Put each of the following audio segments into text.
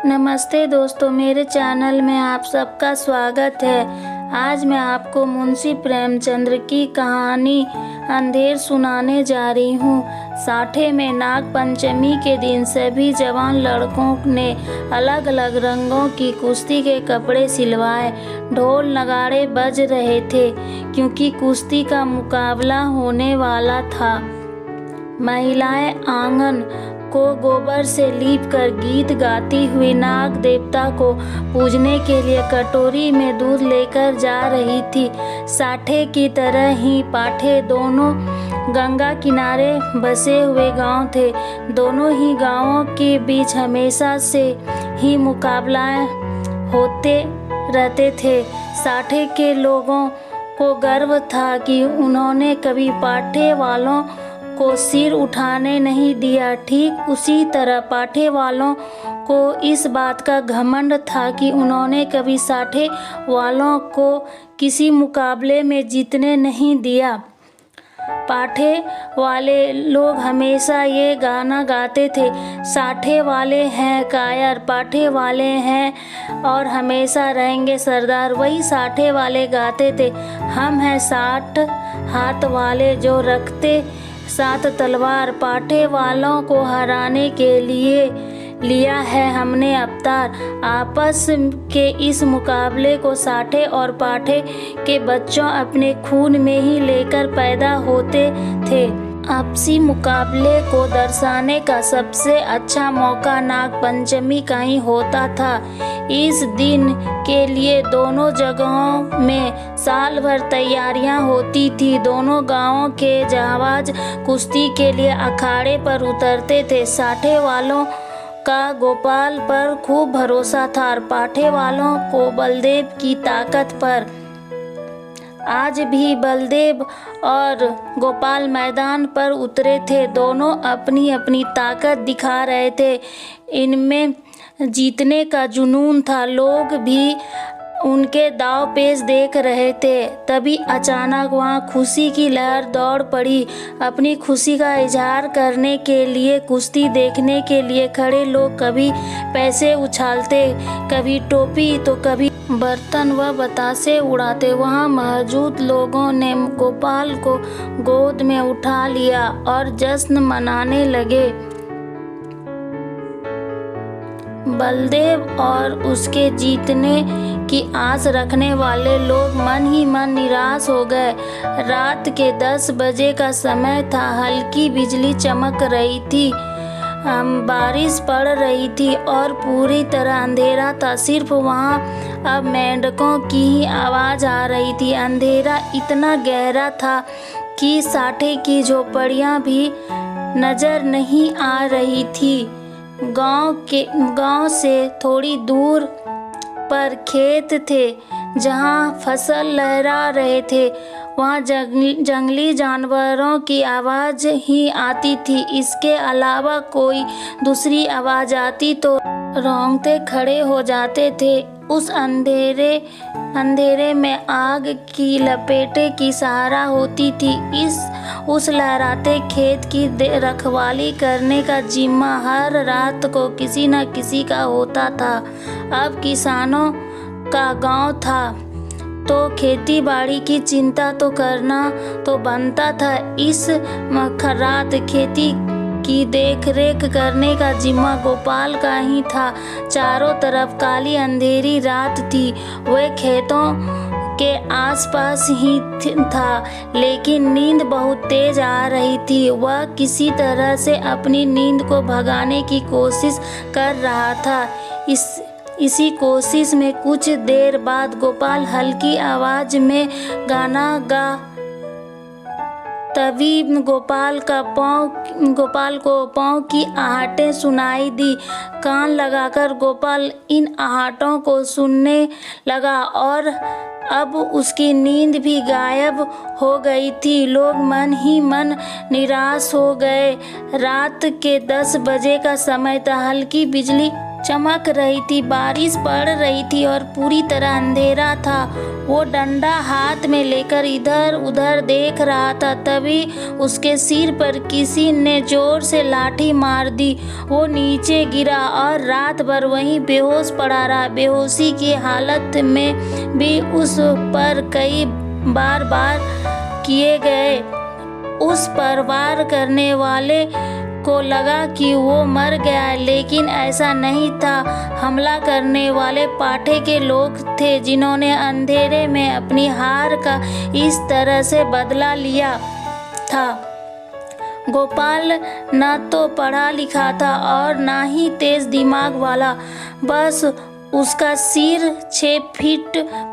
नमस्ते दोस्तों, मेरे चैनल में आप सबका स्वागत है। आज मैं आपको मुंशी प्रेमचंद की कहानी अंधेर सुनाने जा रही हूँ। साठे में नाग पंचमी के दिन सभी जवान लड़कों ने अलग अलग रंगों की कुश्ती के कपड़े सिलवाए। ढोल नगाड़े बज रहे थे क्योंकि कुश्ती का मुकाबला होने वाला था। महिलाएं आंगन को गोबर से लीपकर गीत गाती हुई नाग देवता को पूजने के लिए कटोरी में दूध लेकर जा रही थी। साठे की तरह ही पाठे दोनों गंगा किनारे बसे हुए गांव थे। दोनों ही गांवों के बीच हमेशा से ही मुकाबलाएं होते रहते थे। साठे के लोगों को गर्व था कि उन्होंने कभी पाठे वालों को सिर उठाने नहीं दिया। ठीक उसी तरह पाठे वालों को इस बात का घमंड था कि उन्होंने कभी साठे वालों को किसी मुकाबले में जीतने नहीं दिया। पाठे वाले लोग हमेशा ये गाना गाते थे, साठे वाले हैं कायर, पाठे वाले हैं और हमेशा रहेंगे सरदार। वही साठे वाले गाते थे, हम हैं 60 हाथ वाले जो रखते 7 तलवार। पाठे वालों को हराने के लिए लिया है हमने अवतार। आपस के इस मुकाबले को साठे और पाठे के बच्चों अपने खून में ही लेकर पैदा होते थे। आपसी मुकाबले को दर्शाने का सबसे अच्छा मौका नाग पंचमी का ही होता था। इस दिन के लिए दोनों जगहों में साल भर तैयारियां होती थी। दोनों गांवों के जाबाज कुश्ती के लिए अखाड़े पर उतरते थे। साठे वालों का गोपाल पर खूब भरोसा था और पाठे वालों को बलदेव की ताकत पर। आज भी बलदेव और गोपाल मैदान पर उतरे थे। दोनों अपनी अपनी ताकत दिखा रहे थे। इनमें जीतने का जुनून था। लोग भी उनके दाव पेच देख रहे थे। तभी अचानक वहां खुशी की लहर दौड़ पड़ी। अपनी खुशी का इजहार करने के लिए कुश्ती देखने के लिए खड़े लोग कभी पैसे उछालते, कभी टोपी तो कभी बर्तन व बतासे उड़ाते। वहां मौजूद लोगों ने गोपाल को गोद में उठा लिया और जश्न मनाने लगे। बलदेव और उसके जीतने की आस रखने वाले लोग मन ही मन निराश हो गए। रात के 10 बजे का समय था। हल्की बिजली चमक रही थी, बारिश पड़ रही थी और पूरी तरह अंधेरा था। सिर्फ वहाँ अब मेंढकों की ही आवाज़ आ रही थी। अंधेरा इतना गहरा था कि साठे की झोपड़ियाँ भी नज़र नहीं आ रही थी। गांव से थोड़ी दूर पर खेत थे जहां फसल लहरा रहे थे। वहां जंगली जानवरों की आवाज़ ही आती थी। इसके अलावा कोई दूसरी आवाज़ आती तो रोंगटे खड़े हो जाते थे। उस अंधेरे में आग की लपेटे की सहारा होती थी। उस लहराते खेत की रखवाली करने का जिम्मा हर रात को किसी न किसी का होता था। अब किसानों का गांव था तो खेती बाड़ी की चिंता तो करना तो बनता था। इस रात खेती की देखरेख करने का जिम्मा गोपाल का ही था। चारों तरफ काली अंधेरी रात थी। वह खेतों के आसपास ही था, लेकिन नींद बहुत तेज आ रही थी। वह किसी तरह से अपनी नींद को भगाने की कोशिश कर रहा था। इसी कोशिश में कुछ देर बाद गोपाल हल्की आवाज में गाना गा। तभी गोपाल को पाँव की आहटें सुनाई दी। कान लगाकर गोपाल इन आहटों को सुनने लगा और अब उसकी नींद भी गायब हो गई थी। लोग मन ही मन निराश हो गए। रात के 10 बजे का समय था। हल्की बिजली चमक रही थी, बारिश पड़ रही थी और पूरी तरह अंधेरा था। वो डंडा हाथ में लेकर इधर उधर देख रहा था, तभी उसके सिर पर किसी ने जोर से लाठी मार दी। वो नीचे गिरा और रात भर वहीं बेहोश पड़ा रहा। बेहोशी की हालत में भी उस पर कई बार किए गए। उस पर वार करने वाले को लगा कि वो मर गया है, लेकिन ऐसा नहीं था। हमला करने वाले पाठे के लोग थे, जिन्होंने अंधेरे में अपनी हार का इस तरह से बदला लिया था। गोपाल न तो पढ़ा लिखा था और न ही तेज दिमाग वाला, बस उसका सिर 6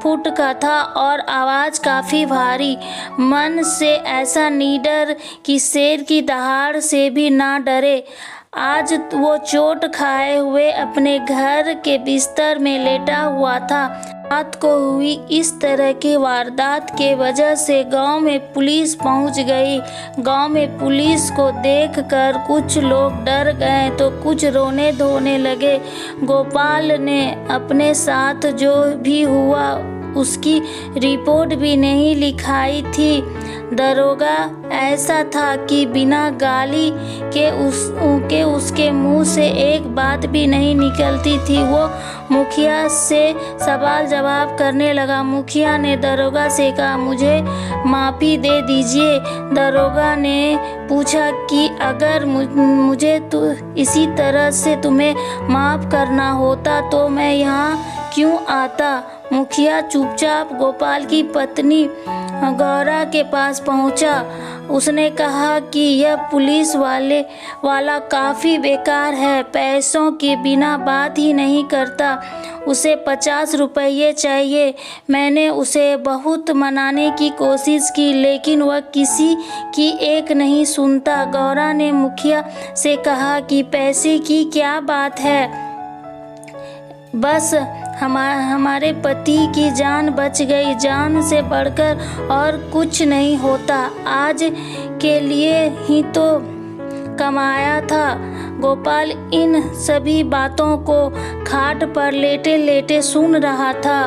फुट का था और आवाज़ काफ़ी भारी। मन से ऐसा निडर कि शेर की दहाड़ से भी ना डरे। आज वो चोट खाए हुए अपने घर के बिस्तर में लेटा हुआ था। रात को हुई इस तरह की वारदात के वजह से गांव में पुलिस पहुंच गई। गांव में पुलिस को देखकर कुछ लोग डर गए तो कुछ रोने धोने लगे। गोपाल ने अपने साथ जो भी हुआ उसकी रिपोर्ट भी नहीं लिखाई थी। दरोगा ऐसा था कि बिना गाली के उसके मुंह से एक बात भी नहीं निकलती थी। वो मुखिया से सवाल जवाब करने लगा। मुखिया ने दरोगा से कहा, मुझे माफ़ी दे दीजिए। दरोगा ने पूछा कि अगर मुझे तो इसी तरह से तुम्हें माफ़ करना होता तो मैं यहाँ क्यों आता। मुखिया चुपचाप गोपाल की पत्नी गौरा के पास पहुंचा। उसने कहा कि यह पुलिस वाला काफ़ी बेकार है, पैसों के बिना बात ही नहीं करता। उसे 50 रुपये चाहिए। मैंने उसे बहुत मनाने की कोशिश की, लेकिन वह किसी की एक नहीं सुनता। गौरा ने मुखिया से कहा कि पैसे की क्या बात है, बस हमारे पति की जान बच गई। जान से बढ़कर और कुछ नहीं होता। आज के लिए ही तो कमाया था। गोपाल इन सभी बातों को खाट पर लेटे लेटे सुन रहा था।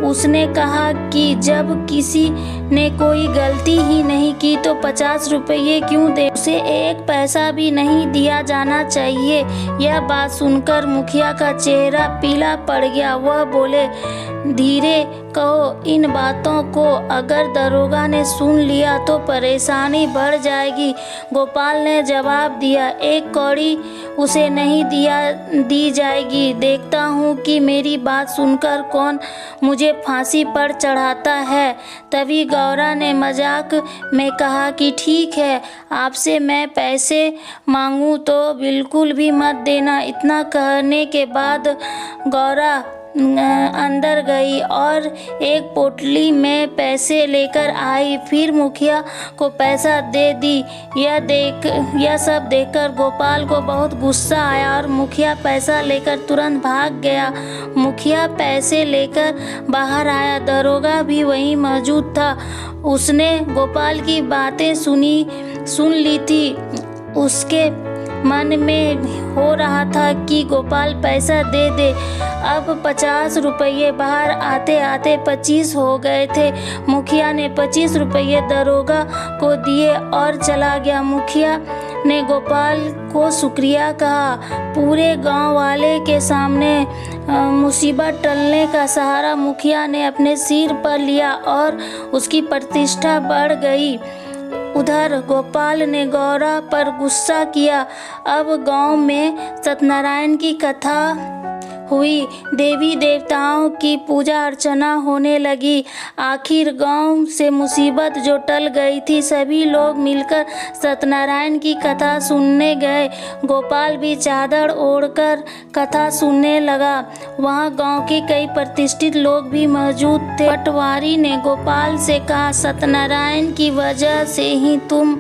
उसने कहा कि जब किसी ने कोई गलती ही नहीं की तो 50 रुपये क्यों दे, उसे एक पैसा भी नहीं दिया जाना चाहिए। यह बात सुनकर मुखिया का चेहरा पीला पड़ गया। वह बोले, धीरे कहो, इन बातों को अगर दरोगा ने सुन लिया तो परेशानी बढ़ जाएगी। गोपाल ने जवाब दिया, एक कौड़ी उसे नहीं दी जाएगी। देखता हूँ कि मेरी बात सुनकर कौन मुझे फांसी पर चढ़ाता है। तभी गौरा ने मजाक में कहा कि ठीक है, आपसे मैं पैसे मांगूं तो बिल्कुल भी मत देना। इतना कहने के बाद गौरा अंदर गई और एक पोटली में पैसे लेकर आई। फिर मुखिया को पैसा दे दी। यह सब देखकर गोपाल को बहुत गुस्सा आया और मुखिया पैसा लेकर तुरंत भाग गया। मुखिया पैसे लेकर बाहर आया। दरोगा भी वहीं मौजूद था। उसने गोपाल की बातें सुन ली थी। उसके मन में हो रहा था कि गोपाल पैसा दे दे। अब 50 रुपये बाहर आते आते 25 हो गए थे। मुखिया ने 25 रुपये दरोगा को दिए और चला गया। मुखिया ने गोपाल को शुक्रिया कहा। पूरे गांव वाले के सामने मुसीबत टलने का सहारा मुखिया ने अपने सिर पर लिया और उसकी प्रतिष्ठा बढ़ गई। उधर गोपाल ने गौरा पर गुस्सा किया। अब गांव में सत्यनारायण की कथा हुई। देवी देवताओं की पूजा अर्चना होने लगी। आखिर गांव से मुसीबत जो टल गई थी, सभी लोग मिलकर सत्यनारायण की कथा सुनने गए। गोपाल भी चादर ओढ़कर कथा सुनने लगा। वहां गांव के कई प्रतिष्ठित लोग भी मौजूद थे। पटवारी ने गोपाल से कहा, सत्यनारायण की वजह से ही तुम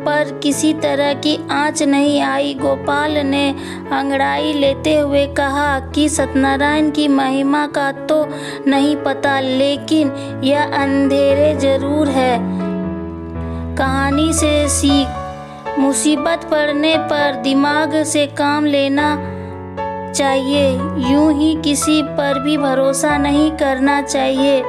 पर किसी तरह की आंच नहीं आई। गोपाल ने अंगड़ाई लेते हुए कहा कि सत्यनारायण की महिमा का तो नहीं पता, लेकिन यह अंधेरे जरूर है। कहानी से सीख, मुसीबत पड़ने पर दिमाग से काम लेना चाहिए, यूं ही किसी पर भी भरोसा नहीं करना चाहिए।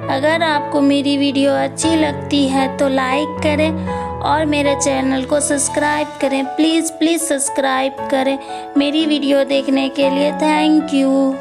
अगर आपको मेरी वीडियो अच्छी लगती है तो लाइक करें और मेरे चैनल को सब्सक्राइब करें। प्लीज़ सब्सक्राइब करें। मेरी वीडियो देखने के लिए थैंक यू।